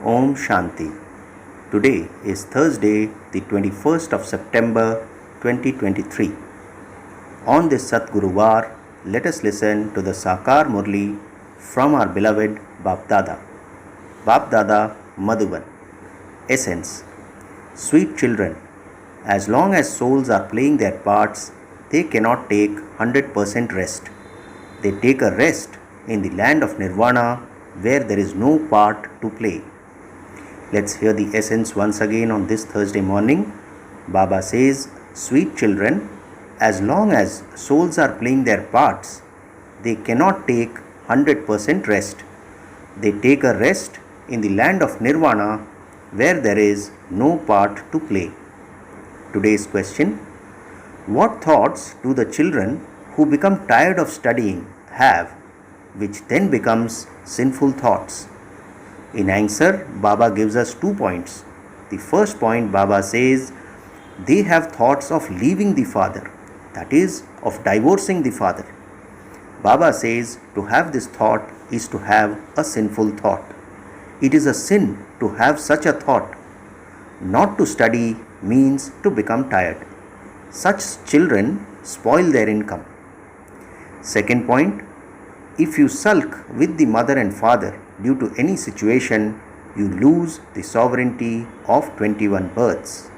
Om Shanti. Today is Thursday, the 21st of September 2023. On this Satguruvar, let us listen to the Sakar Murli from our beloved Bap Dada. Bap Dada Madhuban. Essence. Sweet children, as long as souls are playing their parts, they cannot take 100% rest. They take a rest in the land of Nirvana where there is no part to play. Let's hear the essence once again on this Thursday morning. Baba says, sweet children, as long as souls are playing their parts, they cannot take 100% rest. They take a rest in the land of Nirvana where there is no part to play. Today's question: what thoughts do the children who become tired of studying have, which then becomes sinful thoughts? In answer, Baba gives us 2 points. The first point, Baba says, they have thoughts of leaving the father, that is, of divorcing the father. Baba says to have this thought is to have a sinful thought. It is a sin to have such a thought. Not to study means to become tired. Such children spoil their income. Second point, if you sulk with the mother and father due to any situation, you lose the sovereignty of 21 births.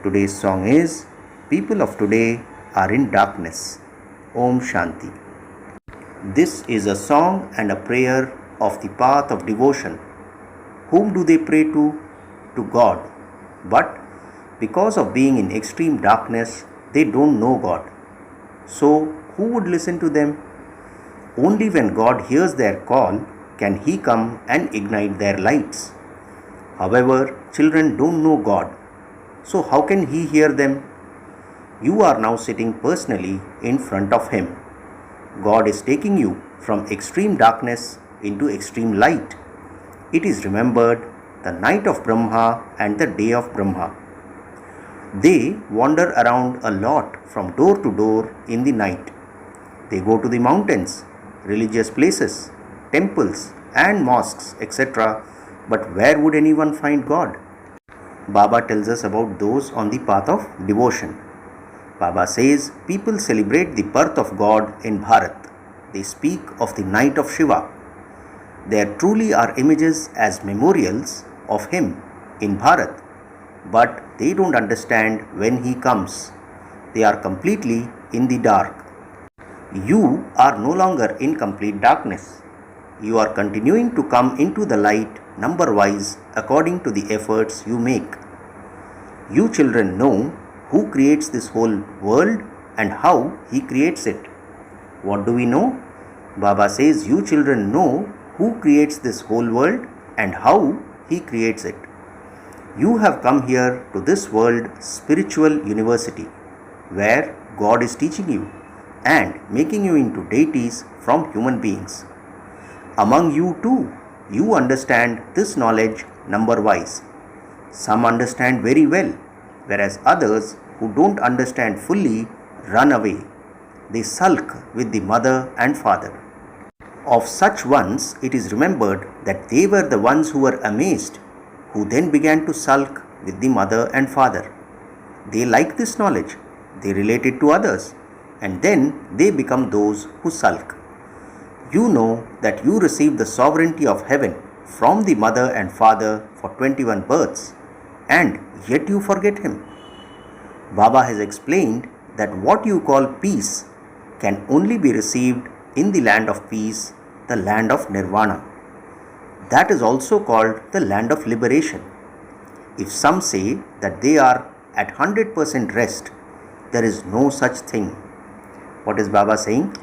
Today's song is People of Today Are in Darkness. Om Shanti. This is a song and a prayer of the path of devotion. Whom do they pray to? To God. But because of being in extreme darkness, they don't know God. So, who would listen to them? Only when God hears their call can He come and ignite their lights. However, children don't know God. So how can He hear them? You are now sitting personally in front of Him. God is taking you from extreme darkness into extreme light. It is remembered the night of Brahma and the day of Brahma. They wander around a lot from door to door in the night. They go to the mountains, religious places, temples and mosques, etc. But where would anyone find God? Baba tells us about those on the path of devotion. Baba says people celebrate the birth of God in Bharat. They speak of the night of Shiva. There truly are images as memorials of Him in Bharat, but they don't understand when He comes. They are completely in the dark. You are no longer in complete darkness. You are continuing to come into the light number-wise according to the efforts you make. You children know who creates this whole world and how He creates it. What do we know? Baba says you children know who creates this whole world and how He creates it. You have come here to this world spiritual university where God is teaching you and making you into deities from human beings. Among you too, you understand this knowledge number-wise. Some understand very well, whereas others who don't understand fully run away. They sulk with the mother and father. Of such ones, it is remembered that they were the ones who were amazed, who then began to sulk with the mother and father. They like this knowledge, they relate it to others, and then they become those who sulk. You know that you received the sovereignty of heaven from the mother and father for 21 births, and yet you forget Him. Baba has explained that what you call peace can only be received in the land of peace, the land of Nirvana. That is also called the land of liberation. If some say that they are at 100% rest, there is no such thing. What is Baba saying?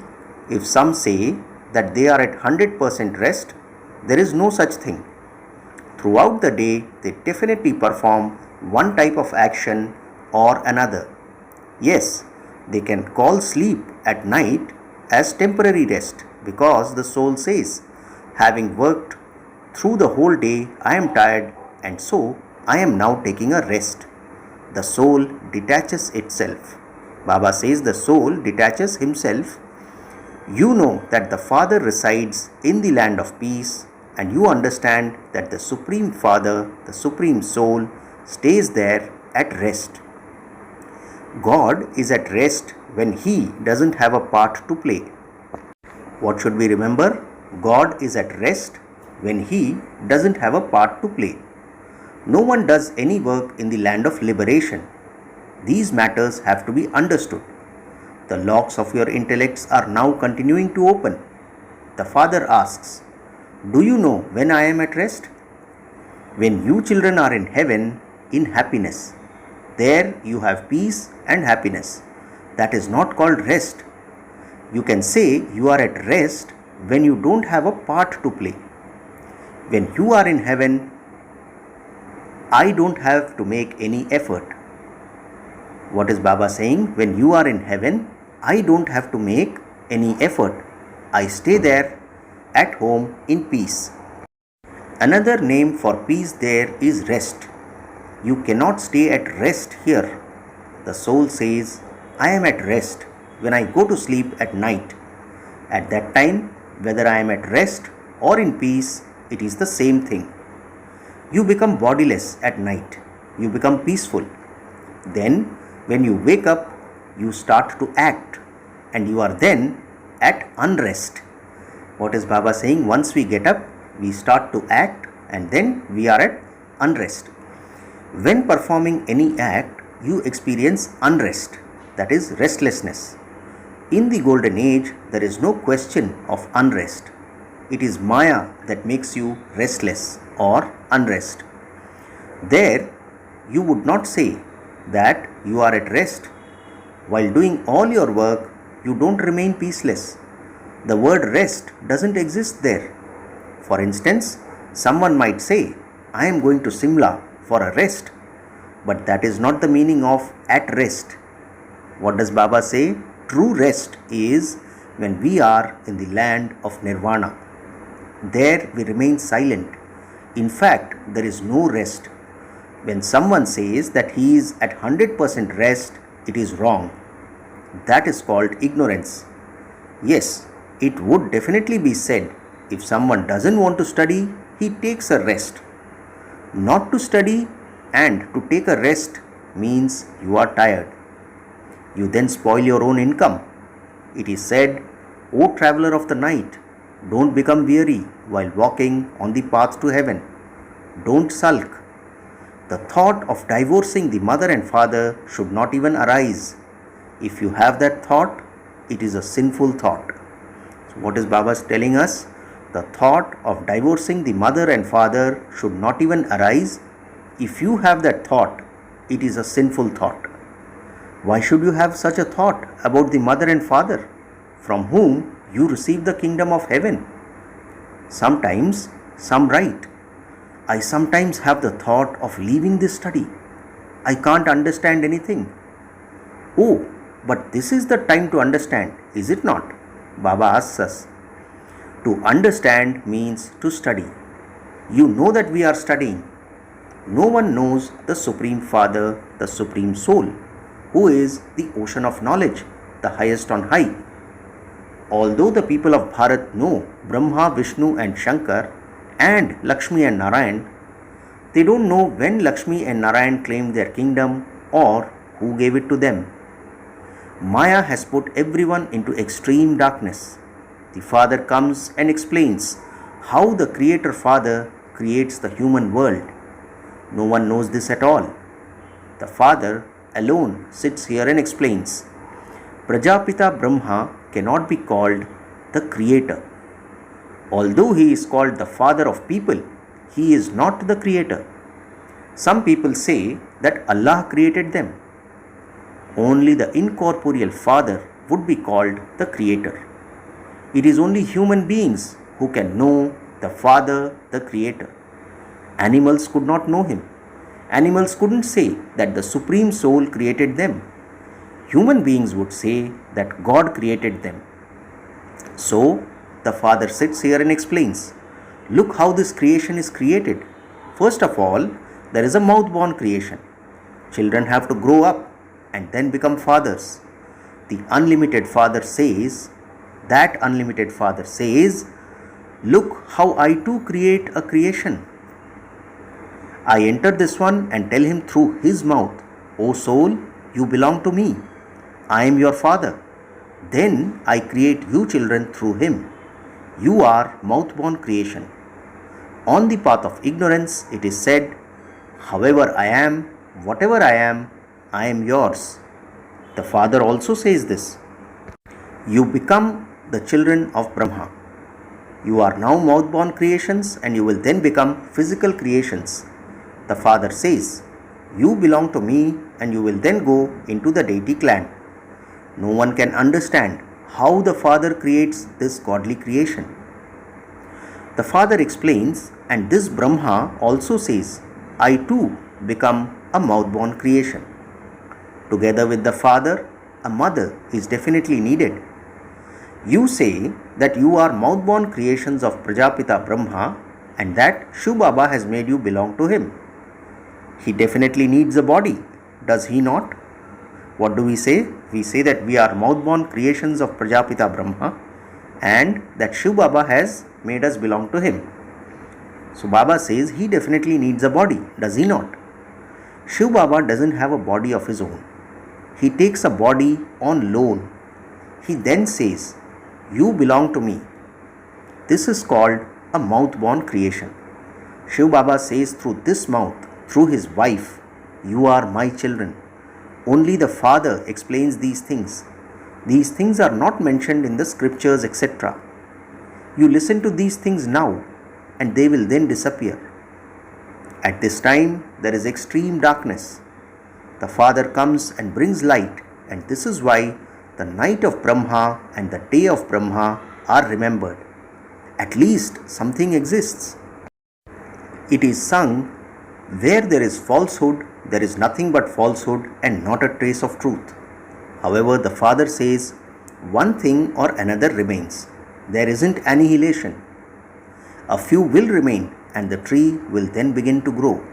If some say that they are at 100% rest, there is no such thing. Throughout the day, they definitely perform one type of action or another. Yes, they can call sleep at night as temporary rest because the soul says, having worked through the whole day, I am tired and so I am now taking a rest. The soul detaches itself. Baba says the soul detaches himself. You know that the Father resides in the land of peace and you understand that the Supreme Father, the Supreme Soul, stays there at rest. God is at rest when He doesn't have a part to play. What should we remember? God is at rest when He doesn't have a part to play. No one does any work in the land of liberation. These matters have to be understood. The locks of your intellects are now continuing to open. The Father asks, "Do you know when I am at rest?" When you children are in heaven, in happiness. There you have peace and happiness. That is not called rest. You can say you are at rest when you don't have a part to play. When you are in heaven, I don't have to make any effort. What is Baba saying? When you are in heaven, I don't have to make any effort. I stay there at home in peace. Another name for peace there is rest. You cannot stay at rest here. The soul says, I am at rest when I go to sleep at night. At that time, whether I am at rest or in peace, it is the same thing. You become bodiless at night. You become peaceful. Then, when you wake up, you start to act, and you are then at unrest. What is Baba saying? Once we get up, we start to act, and then we are at unrest. When performing any act, you experience unrest, that is restlessness. In the golden age, there is no question of unrest. It is Maya that makes you restless or unrest. There, you would not say that you are at rest. While doing all your work, you don't remain peaceless. The word rest doesn't exist there. For instance, someone might say, I am going to Simla for a rest, but that is not the meaning of at rest. What does Baba say? True rest is when we are in the land of Nirvana. There we remain silent. In fact, there is no rest. When someone says that he is at 100% rest, it is wrong. That is called ignorance. Yes, it would definitely be said, if someone doesn't want to study, he takes a rest. Not to study and to take a rest means you are tired. You then spoil your own income. It is said, O traveler of the night, don't become weary while walking on the path to heaven. Don't sulk. The thought of divorcing the mother and father should not even arise. If you have that thought, it is a sinful thought. So what is Baba telling us? The thought of divorcing the mother and father should not even arise. If you have that thought, it is a sinful thought. Why should you have such a thought about the mother and father, from whom you receive the kingdom of heaven? Sometimes some write, I sometimes have the thought of leaving this study. I can't understand anything. Oh, but this is the time to understand, is it not? Baba asks us. To understand means to study. You know that we are studying. No one knows the Supreme Father, the Supreme Soul, who is the ocean of knowledge, the highest on high. Although the people of Bharat know Brahma, Vishnu and Shankar and Lakshmi and Narayan, they don't know when Lakshmi and Narayan claimed their kingdom or who gave it to them. Maya has put everyone into extreme darkness. The Father comes and explains how the Creator Father creates the human world. No one knows this at all. The Father alone sits here and explains. Prajapita Brahma cannot be called the Creator. Although he is called the Father of people, he is not the Creator. Some people say that Allah created them. Only the incorporeal Father would be called the Creator. It is only human beings who can know the Father, the Creator. Animals could not know Him. Animals couldn't say that the Supreme Soul created them. Human beings would say that God created them. So, the Father sits here and explains, look how this creation is created. First of all, there is a mouth-born creation. Children have to grow up and then become fathers. The unlimited Father says, Look how I too create a creation. I enter this one and tell him through his mouth, O soul, you belong to me. I am your father. Then I create you children through him. You are mouth-born creation. On the path of ignorance, it is said, however I am, whatever I am yours. The Father also says this. You become the children of Brahma. You are now mouth-born creations and you will then become physical creations. The Father says, you belong to me and you will then go into the deity clan. No one can understand how the Father creates this godly creation. The Father explains, and this Brahma also says, I too become a mouth-born creation. Together with the Father, a mother is definitely needed. You say that you are mouth-born creations of Prajapita Brahma and that Shiv Baba has made you belong to him. He definitely needs a body, does he not? What do we say? We say that we are mouth-born creations of Prajapita Brahma and that Shiv Baba has made us belong to him. So Baba says he definitely needs a body, does he not? Shiv Baba doesn't have a body of his own. He takes a body on loan. He then says, you belong to me. This is called a mouth-born creation. Shiv Baba says through this mouth, through his wife, you are my children. Only the Father explains these things. These things are not mentioned in the scriptures, etc. You listen to these things now and they will then disappear. At this time, there is extreme darkness. The Father comes and brings light, and this is why the night of Brahma and the day of Brahma are remembered. At least something exists. It is sung, where there is falsehood, there is nothing but falsehood and not a trace of truth. However, the Father says, one thing or another remains. There isn't annihilation. A few will remain and the tree will then begin to grow.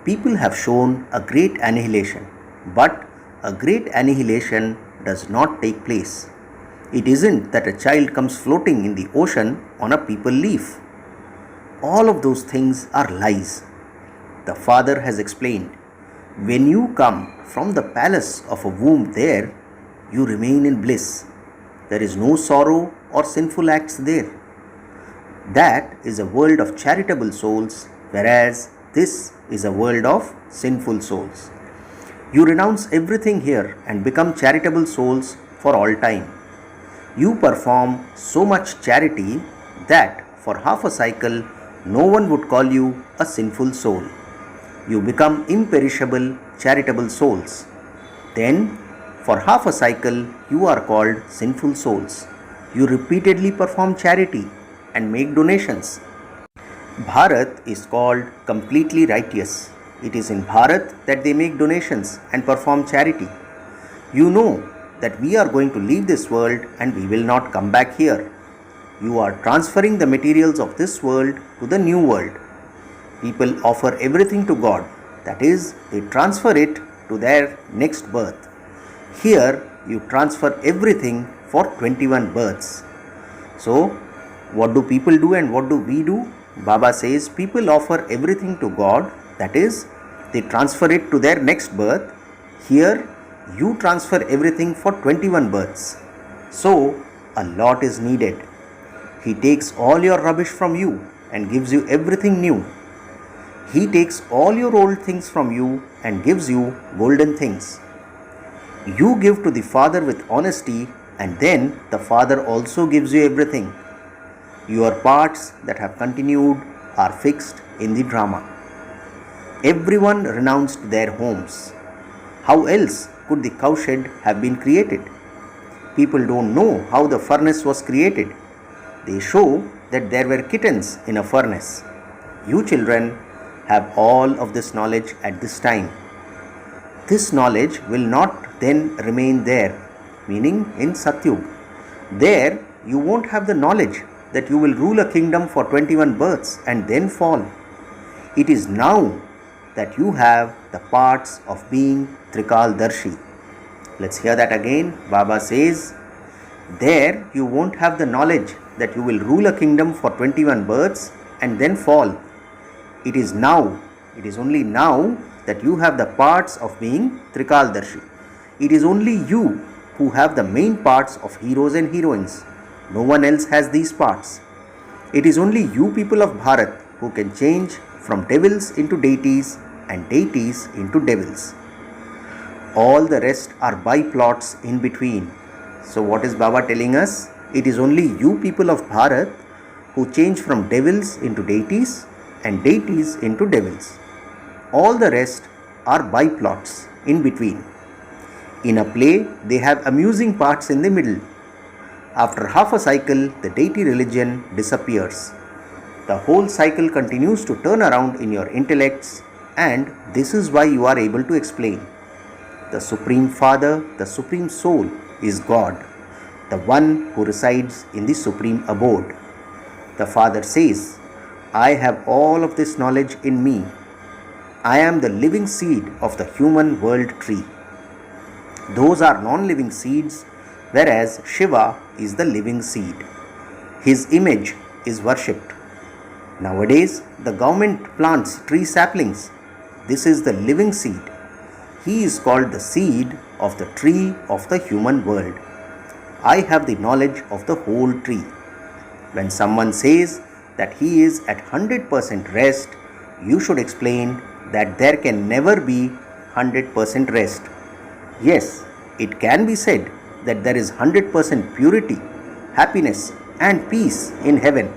People have shown a great annihilation, but a great annihilation does not take place. It isn't that a child comes floating in the ocean on a peepal leaf. All of those things are lies. The Father has explained, when you come from the palace of a womb there, you remain in bliss. There is no sorrow or sinful acts there. That is a world of charitable souls, whereas this is a world of sinful souls. You renounce everything here and become charitable souls for all time. You perform so much charity that for half a cycle, no one would call you a sinful soul. You become imperishable, charitable souls. Then, for half a cycle, you are called sinful souls. You repeatedly perform charity and make donations. Bharat is called completely righteous. It is in Bharat that they make donations and perform charity. You know that we are going to leave this world and we will not come back here. You are transferring the materials of this world to the new world. People offer everything to God. That is, they transfer it to their next birth. Here, you transfer everything for 21 births. So, what do people do and what do we do? Baba says people offer everything to God. That is, they transfer it to their next birth. Here, you transfer everything for 21 births. So, a lot is needed. He takes all your rubbish from you and gives you everything new. He takes all your old things from you and gives you golden things. You give to the Father with honesty, and then the Father also gives you everything. Your parts that have continued are fixed in the drama. Everyone renounced their homes. How else could the cowshed have been created? People don't know how the furnace was created. They show that there were kittens in a furnace. You children have all of this knowledge at this time. This knowledge will not then remain there, meaning in Satyug. There you won't have the knowledge that you will rule a kingdom for 21 births and then fall. It is now that you have the parts of being Trikaldarshi. Let's hear that again. Baba says, there you won't have the knowledge that you will rule a kingdom for 21 births and then fall. It is only now that you have the parts of being Trikaldarshi. It is only you who have the main parts of heroes and heroines. No one else has these parts. It is only you people of Bharat who can change from devils into deities and deities into devils. All the rest are byplots in between. So what is Baba telling us? It is only you people of Bharat who change from devils into deities and deities into devils. All the rest are byplots in between. In a play, they have amusing parts in the middle. After half a cycle, the deity religion disappears. The whole cycle continues to turn around in your intellects, and this is why you are able to explain. The Supreme Father, the Supreme Soul, is God, the one who resides in the Supreme Abode. The Father says, I have all of this knowledge in me. I am the living seed of the human world tree. Those are non-living seeds, whereas Shiva is the living seed. His image is worshipped. Nowadays, the government plants tree saplings. This is the living seed. He is called the seed of the tree of the human world. I have the knowledge of the whole tree. When someone says that he is at 100% rest, you should explain that there can never be 100% rest. Yes, it can be said that there is 100% purity, happiness and peace in heaven.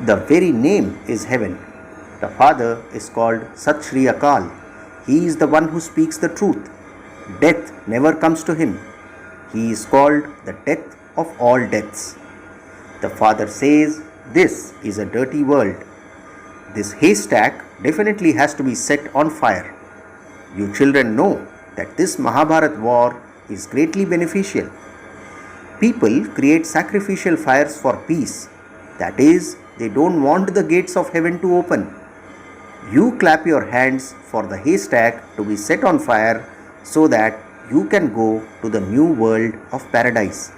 The very name is heaven. The Father is called Sat Shri Akal. He is the one who speaks the truth. Death never comes to him. He is called the death of all deaths. The Father says, this is a dirty world. This haystack definitely has to be set on fire. You children know that this Mahabharat war is greatly beneficial. People create sacrificial fires for peace. That is, they don't want the gates of heaven to open. You clap your hands for the haystack to be set on fire so that you can go to the new world of paradise.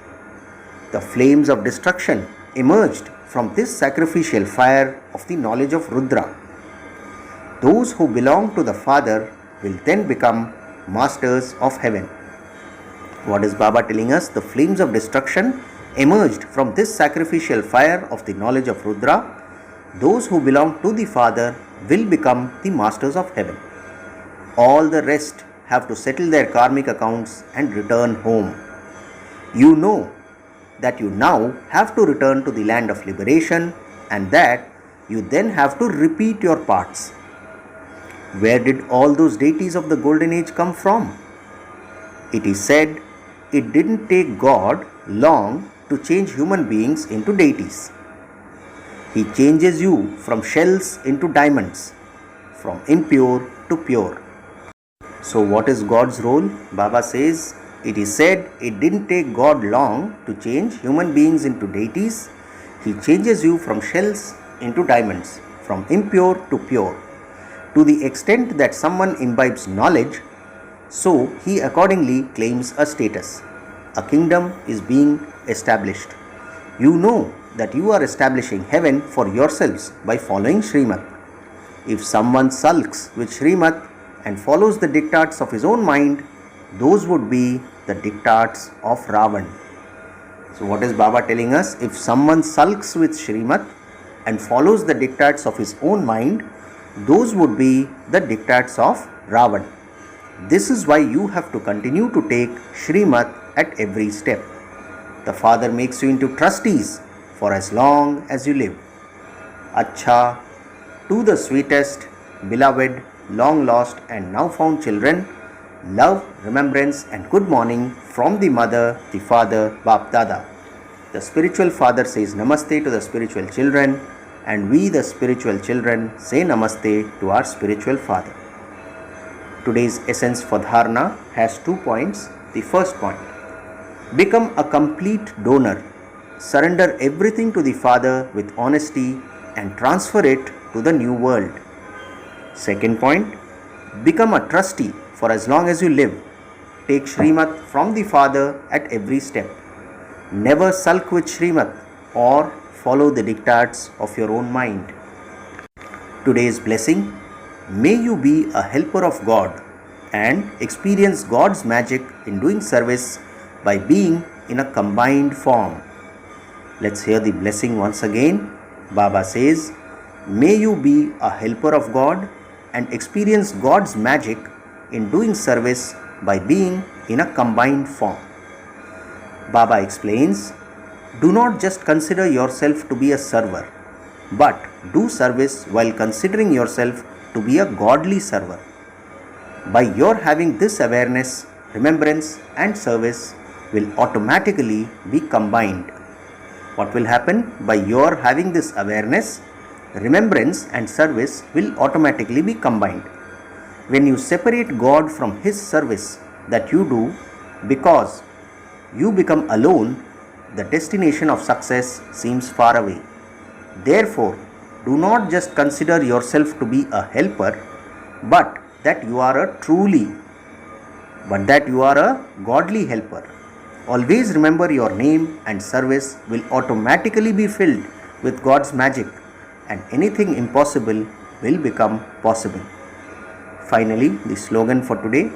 The flames of destruction emerged from this sacrificial fire of the knowledge of Rudra. Those who belong to the Father will then become masters of heaven. What is Baba telling us? The flames of destruction emerged from this sacrificial fire of the knowledge of Rudra. Those who belong to the Father will become the masters of heaven. All the rest have to settle their karmic accounts and return home. You know that you now have to return to the land of liberation and that you then have to repeat your parts. Where did all those deities of the golden age come from? It is said it didn't take God long to change human beings into deities. He changes you from shells into diamonds, from impure to pure. So what is God's role? Baba says, it is said it didn't take God long to change human beings into deities. He changes you from shells into diamonds, from impure to pure. To the extent that someone imbibes knowledge, so he accordingly claims a status. A kingdom is being established. You know that you are establishing heaven for yourselves by following Srimad. If someone sulks with Srimad and follows the diktats of his own mind, those would be the diktats of Ravan. So what is Baba telling us? If someone sulks with Srimad and follows the diktats of his own mind, those would be the diktats of Ravan. This is why you have to continue to take Srimad at every step. The Father makes you into trustees for as long as you live. Acha, to the sweetest, beloved, long lost and now found children, love, remembrance and good morning from the Mother, the Father, Bap Dada. The spiritual father says Namaste to the spiritual children, and we the spiritual children say Namaste to our spiritual father. Today's essence for Dharana has 2 points. The first point, become a complete donor. Surrender everything to the Father with honesty and transfer it to the new world. Second point, become a trustee for as long as you live. Take Srimad from the Father at every step. Never sulk with Srimad. or follow the diktats of your own mind. Today's blessing: may you be a helper of God and experience God's magic in doing service by being in a combined form. Let's hear the blessing once again. Baba says, may you be a helper of God and experience God's magic in doing service by being in a combined form. Baba explains, do not just consider yourself to be a server, but do service while considering yourself to be a godly server. By your having this awareness, remembrance and service will automatically be combined. What will happen? By your having this awareness, remembrance and service will automatically be combined. When you separate God from His service that you do because you become alone, the destination of success seems far away. Therefore, do not just consider yourself to be a helper, but that you are a godly helper. Always remember your name and service will automatically be filled with God's magic, and anything impossible will become possible. Finally, the slogan for today: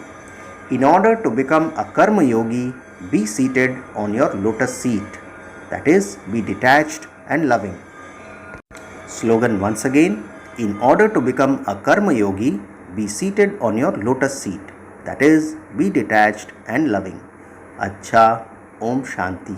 in order to become a karma yogi, be seated on your lotus seat. That is, be detached and loving. Slogan once again: in order to become a karma yogi, be seated on your lotus seat. That is, be detached and loving. Acha, Om Shanti.